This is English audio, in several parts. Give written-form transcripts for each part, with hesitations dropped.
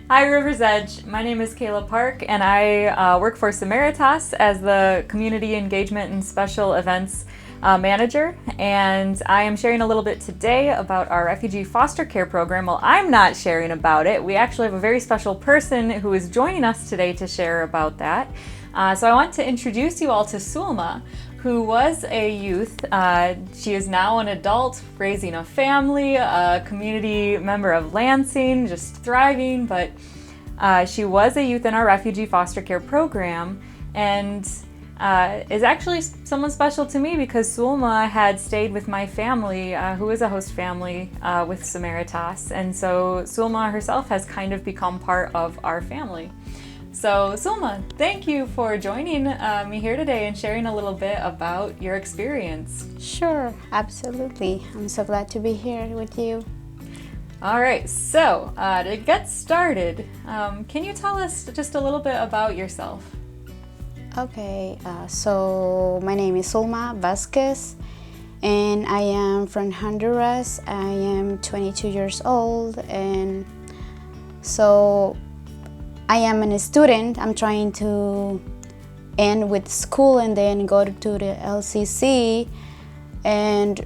Hi, River's Edge. My name is Kayla Park, and I work for Samaritas as the Community Engagement and Special Events Manager. And I am sharing a little bit today about our refugee foster care program. Well, I'm not sharing about it. We actually have a very special person who is joining us today to share about that. So I want to introduce you all to Sulma, who was a youth. She is now an adult, raising a family, a community member of Lansing, just thriving, but she was a youth in our refugee foster care program and is actually someone special to me because Sulma had stayed with my family, who is a host family with Samaritas, and so Sulma herself has kind of become part of our family. So Sulma, thank you for joining me here today and sharing a little bit about your experience. Sure, absolutely. I'm so glad to be here with you. All right, so to get started, can you tell us just a little bit about yourself? Okay, so my name is Sulma Vasquez and I am from Honduras. I am 22 years old, and so I am a student. I'm trying to end with school and then go to the LCC. And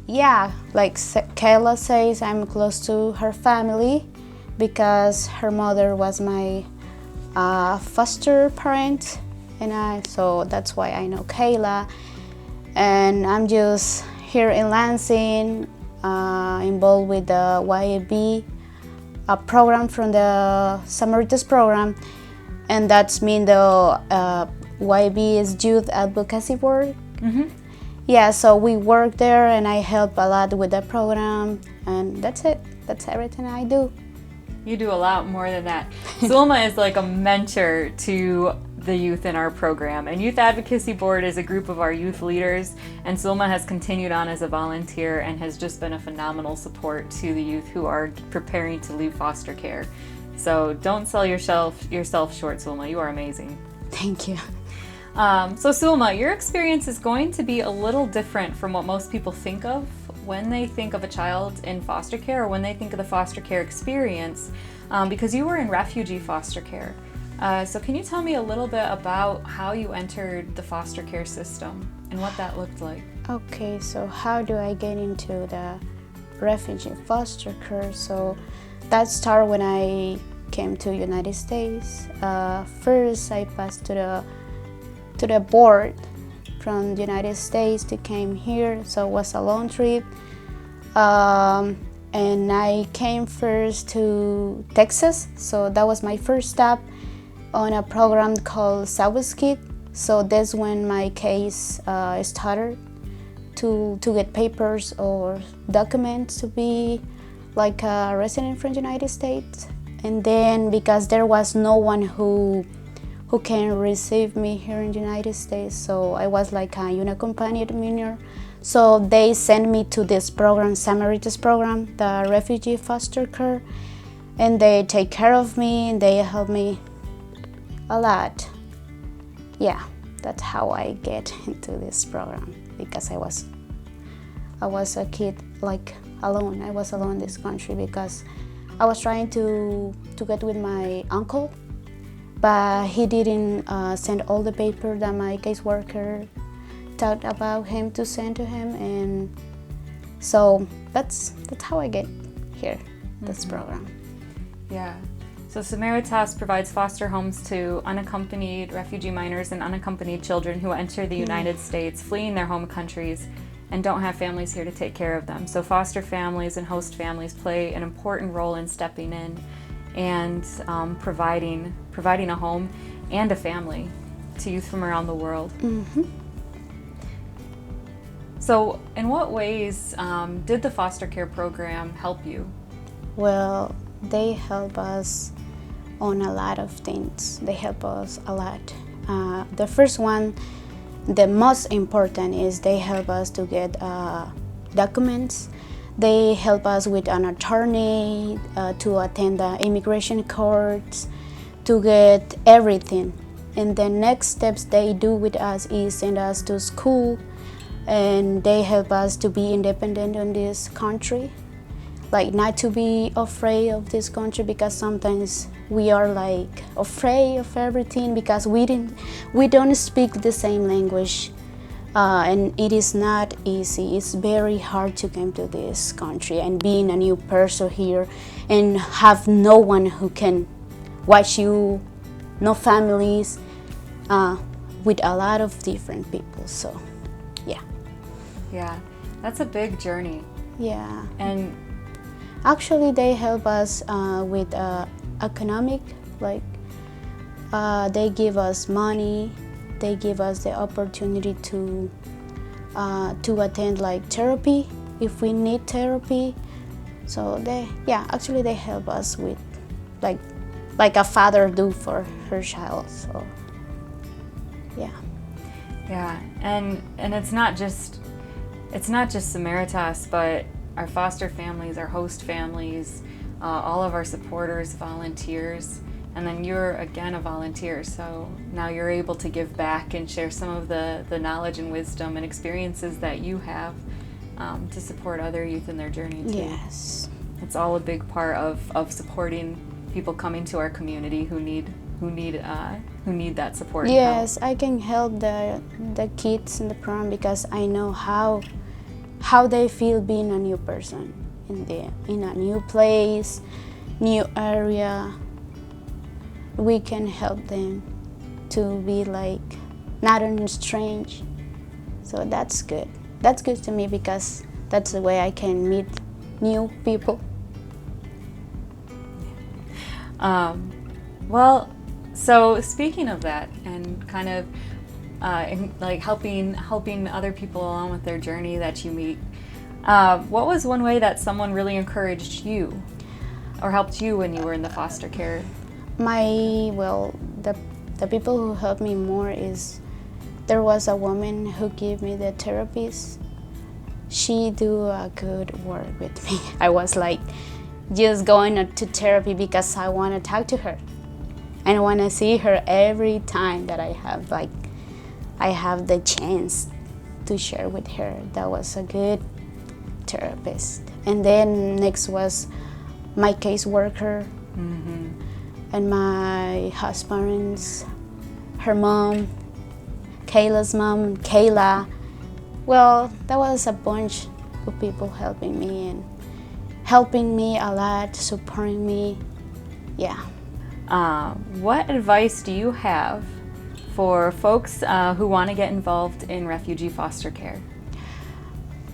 yeah, like Kayla says, I'm close to her family because her mother was my foster parent, and so that's why I know Kayla. And I'm just here in Lansing, involved with the YAB, a program from the Samaritas program, and that's mean the YB is Youth Advocacy Board. Mm-hmm. Yeah, so we work there and I help a lot with the program, and that's it. That's everything I do. You do a lot more than that. Sulma is like a mentor to the youth in our program, and Youth Advocacy Board is a group of our youth leaders, and Sulma has continued on as a volunteer and has just been a phenomenal support to the youth who are preparing to leave foster care. So don't sell yourself short, Sulma. You are amazing. Thank you. So Sulma, your experience is going to be a little different from what most people think of when they think of a child in foster care or when they think of the foster care experience, because you were in refugee foster care. So can you tell me a little bit about how you entered the foster care system and what that looked like? Okay, so how do I get into the refugee foster care? So that started when I came to United States. First, I passed to the board from the United States to came here, so it was a long trip. And I came first to Texas, so that was my first stop on a program called Southwest Kid. So that's when my case started to get papers or documents to be like a resident from the United States. And then because there was no one who can receive me here in the United States, so I was like a unaccompanied minor. So they sent me to this program, Samaritas program, the refugee foster care, and they take care of me and they help me a lot. Yeah, that's how I get into this program, because I was a kid like alone. I was alone in this country because I was trying to get with my uncle, but he didn't send all the paper that my caseworker talked about him to send to him, and so that's how I get here, this program. Yeah. So Samaritas provides foster homes to unaccompanied refugee minors and unaccompanied children who enter the United States fleeing their home countries and don't have families here to take care of them. So foster families and host families play an important role in stepping in and providing a home and a family to youth from around the world. Mm-hmm. So in what ways did the foster care program help you? Well, they help us on a lot of things. They help us a lot. The first one, the most important, is they help us to get documents. They help us with an attorney, to attend the immigration courts, to get everything. And the next steps they do with us is send us to school, and they help us to be independent in this country. like not to be afraid of this country, because sometimes we are like afraid of everything because we don't speak the same language, and it is not easy. It's very hard to come to this country and being a new person here and have no one who can watch you, no families, with a lot of different people. So Yeah, that's a big journey. yeah. And Actually, they help us with economic, like they give us money, they give us the opportunity to attend like therapy if we need therapy. So actually they help us with like a father do for her child. So yeah, and it's not just Samaritas, but our foster families, our host families, all of our supporters, volunteers, and then you're again a volunteer, so now you're able to give back and share some of the knowledge and wisdom and experiences that you have to support other youth in their journey too. yes, It's all a big part of supporting people coming to our community who need that support. and help. yes, I can help the kids in the program because I know how they feel being a new person in a new place, new area. We can help them to be like not strange. So that's good. That's good to me because that's the way I can meet new people. Well, so speaking of that, and kind of like helping other people along with their journey that you meet, what was one way that someone really encouraged you or helped you when you were in the foster care? The people who helped me more is there was a woman who gave me the therapies. She do a good work with me. I was like just going to therapy because I want to talk to her. I want to see her every time that I have the chance to share with her. That was a good therapist. And then next was my caseworker, and my husband's, her mom, Kayla's mom, Kayla. Well, that was a bunch of people helping me a lot, supporting me. Yeah. What advice do you have for folks who want to get involved in refugee foster care?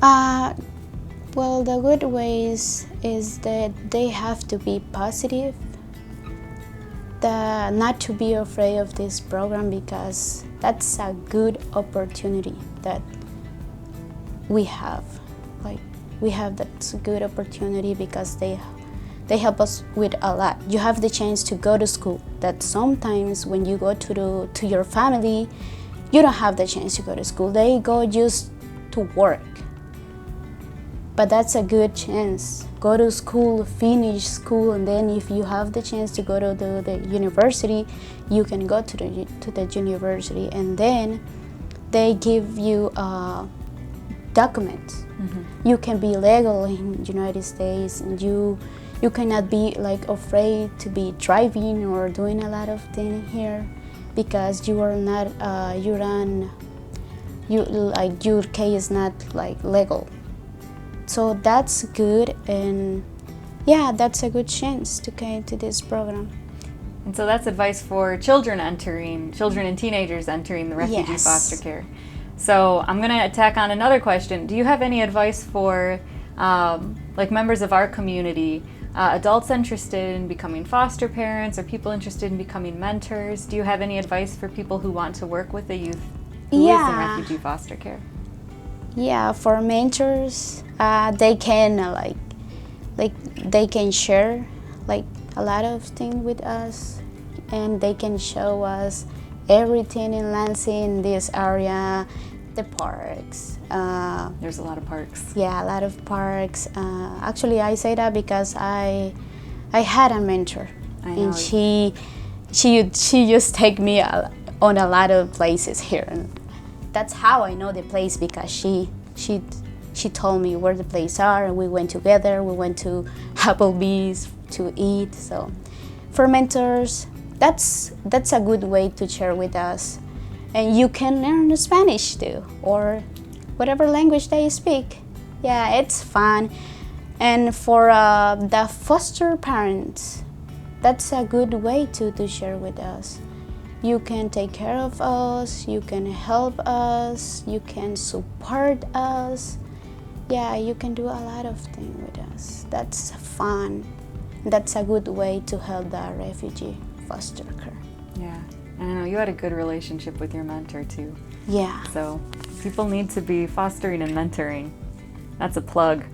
Well, the good ways is that they have to be positive, not to be afraid of this program, because that's a good opportunity that we have. That's a good opportunity because they help us with a lot. You have the chance to go to school. That sometimes when you go to your family, you don't have the chance to go to school. They go just to work. But that's a good chance. Go to school, finish school, and then if you have the chance to go to the university, you can go to the university, and then they give you documents. You can be legal in the United States, and you cannot be like afraid to be driving or doing a lot of things here because you are not your case is not like legal. So that's good, and yeah, that's a good chance to come to this program. And so that's advice for children and teenagers entering the refugee Yes. foster care. So I'm going to tack on another question. Do you have any advice for like members of our community, adults interested in becoming foster parents or people interested in becoming mentors? Do you have any advice for people who want to work with a youth who is in refugee foster care? Yeah, for mentors, they can they can share like a lot of things with us, and they can show us everything in Lansing, this area, the parks. There's a lot of parks. Yeah, a lot of parks. Actually, I say that because I had a mentor, I know. and she just take me on a lot of places here, and that's how I know the place, because she she told me where the places are, and we went together. We went to Applebee's to eat. So for mentors, that's a good way to share with us. And you can learn Spanish too, or whatever language they speak. Yeah, it's fun. And for the foster parents, that's a good way to share with us. You can take care of us, you can help us, you can support us. Yeah, you can do a lot of things with us. That's fun. That's a good way to help the refugee foster care. Yeah, and I know you had a good relationship with your mentor too. Yeah. So people need to be fostering and mentoring. That's a plug.